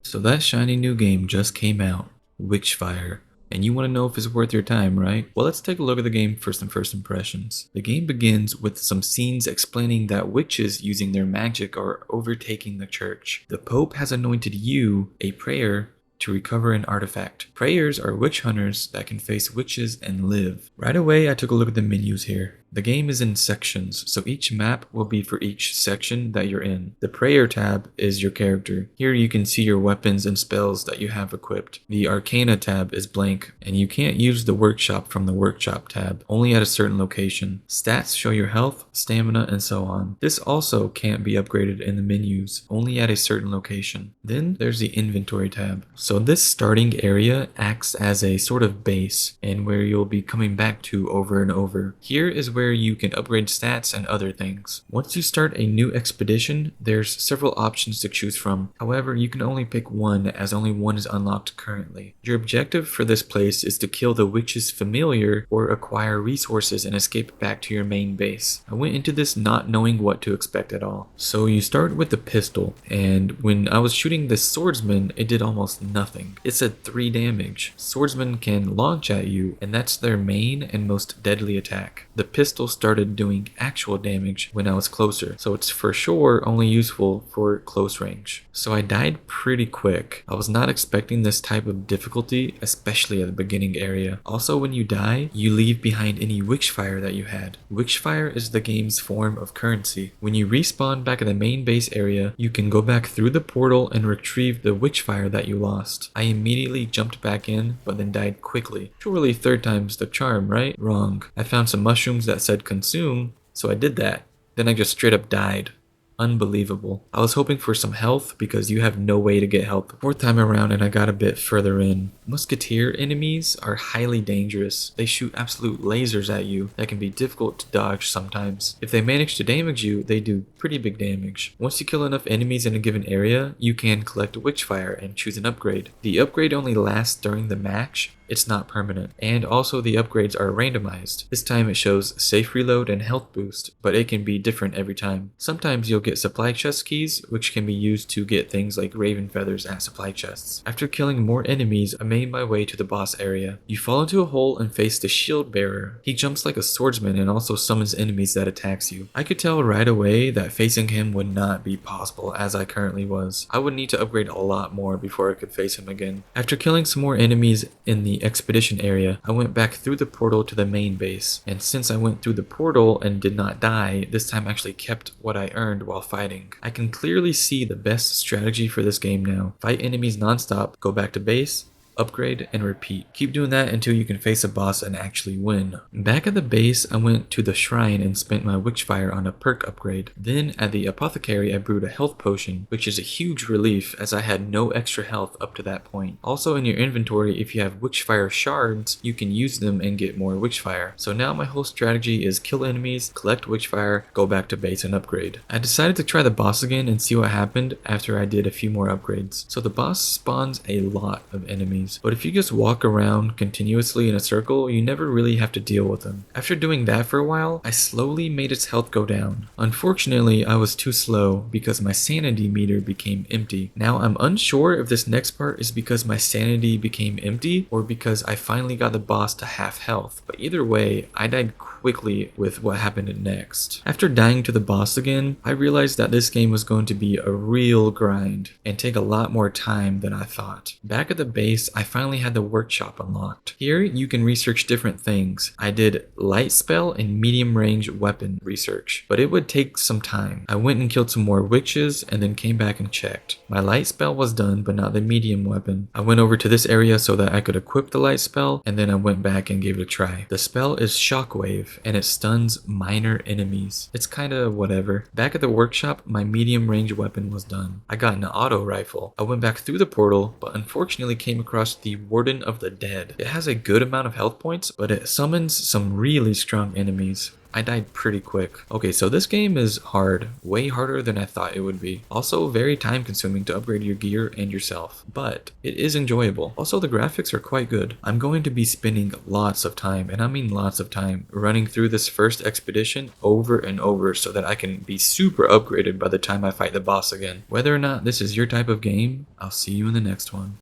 So that shiny new game just came out, Witchfire. And you want to know if it's worth your time, right? Well, let's take a look at the game for some first impressions. The game begins with some scenes explaining that witches using their magic are overtaking the church. The Pope has anointed you a prayer to recover an artifact. Prayers are witch hunters that can face witches and live. Right away, I took a look at the menus here. The game is in sections, so each map will be for each section that you're in. The prayer tab is your character. Here you can see your weapons and spells that you have equipped. The arcana tab is blank, and you can't use the workshop from the workshop tab, only at a certain location. Stats show your health, stamina, and so on. This also can't be upgraded in the menus, only at a certain location. Then there's the inventory tab. So this starting area acts as a sort of base, and where you'll be coming back to over and over. Here is where you can upgrade stats and other things. Once you start a new expedition, there's several options to choose from. However, you can only pick one as only one is unlocked currently. Your objective for this place is to kill the witch's familiar or acquire resources and escape back to your main base. I went into this not knowing what to expect at all. So you start with the pistol, and when I was shooting the swordsman, it did almost nothing. It said 3 damage. Swordsmen can launch at you, and that's their main and most deadly attack. The pistol started doing actual damage when I was closer, so it's for sure only useful for close range. So I died pretty quick. I was not expecting this type of difficulty, especially at the beginning area. Also, when you die, you leave behind any witchfire that you had. Witchfire is the game's form of currency. When you respawn back at the main base area, you can go back through the portal and retrieve the witchfire that you lost. I immediately jumped back in, but then died quickly. Surely third time's the charm, right? Wrong. I found some mushrooms that said consume, so I did that. Then I just straight up died. Unbelievable. I was hoping for some health because you have no way to get health. Fourth time around and I got a bit further in. Musketeer enemies are highly dangerous. They shoot absolute lasers at you that can be difficult to dodge sometimes. If they manage to damage you, they do pretty big damage. Once you kill enough enemies in a given area, you can collect Witchfire and choose an upgrade. The upgrade only lasts during the match. It's not permanent. And also the upgrades are randomized. This time it shows safe reload and health boost, but it can be different every time. Sometimes you'll get supply chest keys, which can be used to get things like raven feathers at supply chests. After killing more enemies, I made my way to the boss area. You fall into a hole and face the shield bearer. He jumps like a swordsman and also summons enemies that attacks you. I could tell right away that facing him would not be possible as I currently was. I would need to upgrade a lot more before I could face him again. After killing some more enemies in the expedition area, I went back through the portal to the main base, and since I went through the portal and did not die, this time I actually kept what I earned while fighting. I can clearly see the best strategy for this game now. Fight enemies non-stop, go back to base, upgrade, and repeat. Keep doing that until you can face a boss and actually win. Back at the base, I went to the shrine and spent my Witchfire on a perk upgrade. Then at the apothecary, I brewed a health potion, which is a huge relief as I had no extra health up to that point. Also in your inventory, if you have Witchfire shards, you can use them and get more Witchfire. So now my whole strategy is kill enemies, collect Witchfire, go back to base and upgrade. I decided to try the boss again and see what happened after I did a few more upgrades. So the boss spawns a lot of enemies, but if you just walk around continuously in a circle, you never really have to deal with them. After doing that for a while, I slowly made its health go down. Unfortunately, I was too slow because my sanity meter became empty. Now I'm unsure if this next part is because my sanity became empty or because I finally got the boss to half health, but either way, I died quickly with what happened next. After dying to the boss again, I realized that this game was going to be a real grind and take a lot more time than I thought. Back at the base, I finally had the workshop unlocked. Here, you can research different things. I did light spell and medium range weapon research, but it would take some time. I went and killed some more witches and then came back and checked. My light spell was done, but not the medium weapon. I went over to this area so that I could equip the light spell, and then I went back and gave it a try. The spell is Shockwave, and it stuns minor enemies. It's kinda whatever. Back at the workshop, my medium range weapon was done. I got an auto rifle. I went back through the portal, but unfortunately came across across the Warden of the Dead. It has a good amount of health points, but it summons some really strong enemies. I died pretty quick. Okay, so this game is hard. Way harder than I thought it would be. Also very time consuming to upgrade your gear and yourself. But it is enjoyable. Also the graphics are quite good. I'm going to be spending lots of time, and I mean lots of time, running through this first expedition over and over so that I can be super upgraded by the time I fight the boss again. Whether or not this is your type of game, I'll see you in the next one.